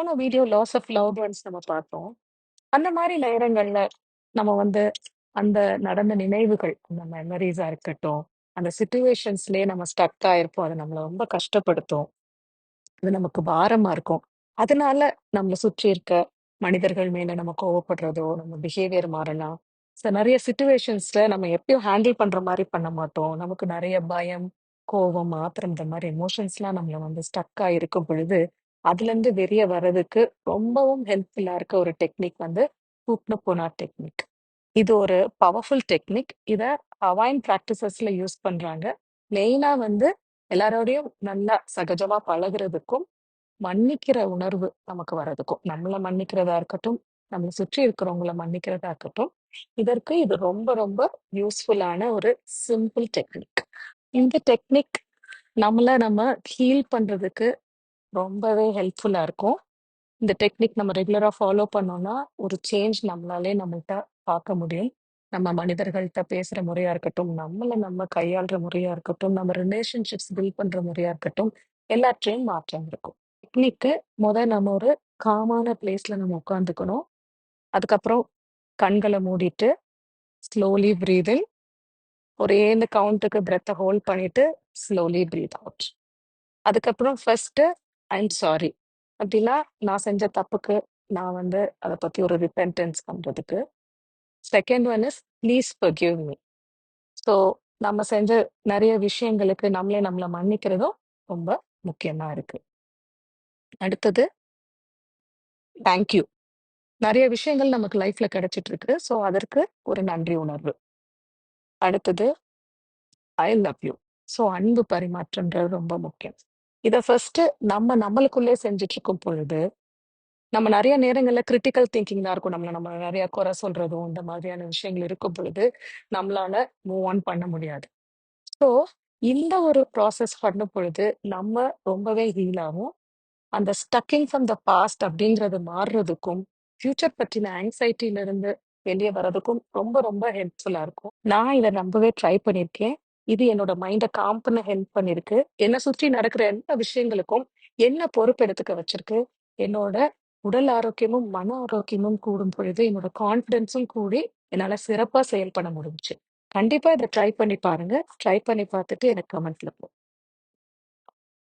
போன video loss of loved ones நம்ம பார்த்தோம். அந்த மாரி நேரங்கள்ல நம்ம வந்து அந்த நடந்த நினைவுகள், அந்த மெமரீஸா இருக்கட்டும், அந்த சிச்சுவேஷன்ஸ்லயே நம்ம ஸ்டக் ஆயிருப்போம். அது நம்மள ரொம்ப கஷ்டப்படுத்தும். அது நமக்கு பாரமா இருக்கும். அதனால நம்மள சுற்றி இருக்க மனிதர்கள் மேல நம்ம கோவப்படுறதோ, நம்ம பிஹேவியர் மாறலாம். நெறைய சிச்சுவேஷன்ஸ்ல நம்ம எப்பயும் ஹேண்டில் பண்ற மாரி பண்ண மாட்டோம். நமக்கு நெறைய பயம், கோவம், ஆத்திரம் இந்த மாரி எமோஷன்ஸ்லாம் நம்மள வந்து ஸ்டக் ஆயிருக்கும் பொழுது, அதுலருந்து வெளிய வர்றதுக்கு ரொம்பவும் ஹெல்ப்ஃபுல்லா இருக்க ஒரு டெக்னிக் வந்து ஹூப்னோபோனா டெக்னிக். இது ஒரு பவர்ஃபுல் டெக்னிக். இத ஹவாயின் பிராக்டிசஸ்ல யூஸ் பண்றாங்க. மெயினா வந்து எல்லாரோடையும் நல்லா சகஜமா பழகுறதுக்கும், மன்னிக்கிற உணர்வு நமக்கு வர்றதுக்கும். நம்மள மன்னிக்கிறதா இருக்கட்டும், நம்மள சுற்றி இருக்கிறவங்கள மன்னிக்கிறதா இருக்கட்டும், இதற்கு இது ரொம்ப ரொம்ப யூஸ்ஃபுல்லான ஒரு சிம்பிள் டெக்னிக். இந்த டெக்னிக் நம்ம ஹீல் பண்றதுக்கு ரொம்பவே ஹெல்ப்ஃபுல்லா இருக்கும். இந்த டெக்னிக் நம்ம ரெகுலரா ஃபாலோ பண்ணோம்னா, ஒரு சேஞ்ச் நம்மளாலே நம்மள்ட்ட பார்க்க முடியும். நம்ம மனிதர்கள்ட்ட பேசுற முறையா இருக்கட்டும், நம்மள நம்ம கையாள்ற முறையா இருக்கட்டும், நம்ம ரிலேஷன்ஷிப்ஸ் பில்ட் பண்ற முறையா இருக்கட்டும், எல்லாத்துலயும் மாற்றம் இருக்கும். டெக்னிக்கு நம்ம ஒரு காமான பிளேஸ்ல நம்ம உட்காந்துக்கணும். அதுக்கப்புறம் கண்கள மூடிட்டு, ஸ்லோலி பிரீத் இன். ஒரே இந்த கவுண்ட்டுக்கு பிரெத்த ஹோல்ட் பண்ணிட்டு, ஸ்லோலி பிரீத் அவுட். அதுக்கப்புறம் ஃபர்ஸ்ட்டு ஐம் சாரி. அப்படின்னா, நான் செஞ்ச தப்புக்கு நான் வந்து அத பத்தி ஒரு ரிப்பென்டன்ஸ் பண்றதுக்கு. Second one is please forgive me. So நம்ம செஞ்ச நெறைய விஷயங்களுக்கு நம்மள மன்னிக்கிறதும் ரொம்ப முக்கியமா இருக்கு. அடுத்தது தேங்க் யூ. நெறைய விஷயங்கள் நமக்கு லைஃப்ல கிடைச்சிட்டு இருக்கு. ஸோ அதற்கு ஒரு நன்றி உணர்வு. அடுத்தது ஐ லவ் யூ. ஸோ அன்பு பரிமாற்றம்ன்றது ரொம்ப முக்கியம். இத ஃபர்ஸ்ட்டு நம்மளுக்குள்ளே செஞ்சுட்டு இருக்கும் பொழுது நம்ம நெறைய நேரங்கள்ல கிரிட்டிக்கல் திங்கிங் தான் இருக்கும். நம்ம நெறைய குறை சொல்றதும், இந்த மாதிரியான விஷயங்கள் இருக்கும் பொழுது, நம்மளால மூவ் ஆன் பண்ண முடியாது. ஸோ, இந்த ஒரு ப்ராசஸ் பண்ணும் பொழுது, நம்ம ரொம்பவே ஹீல் ஆவோம். அந்த ஸ்டக்கிங் ஃப்ரம் த பாஸ்ட் அப்படிங்கிறது மாறுறதுக்கும், ஃப்யூச்சர் பத்தின ஆங்ஸைட்டில இருந்து வெளிய வரதுக்கும் ரொம்ப ரொம்ப ஹெல்ப்ஃபுல்லா இருக்கும். நான் இத ரொம்பவே ட்ரை பண்ணியிருக்கேன். இது என்னோட மைண்ட காம் பண்ண ஹெல்ப் பண்ணியிருக்கு. என்ன சுற்றி நடக்கிற எல்லா விஷயங்களுக்கும் என்ன பொறுப்பெடுத்துக்க வச்சிருக்கு. என்னோட உடல் ஆரோக்கியமும், மன ஆரோக்கியமும் கூடும் பொழுது, என்னோட கான்ஃபிடன்ஸும் கூடி, என்னால சிறப்பா செயல்பட முடிஞ்சுச்சு. கண்டிப்பா இத ட்ரை பண்ணி பாருங்க. ட்ரை பண்ணி பார்த்துட்டு எனக்கு கமெண்ட்ல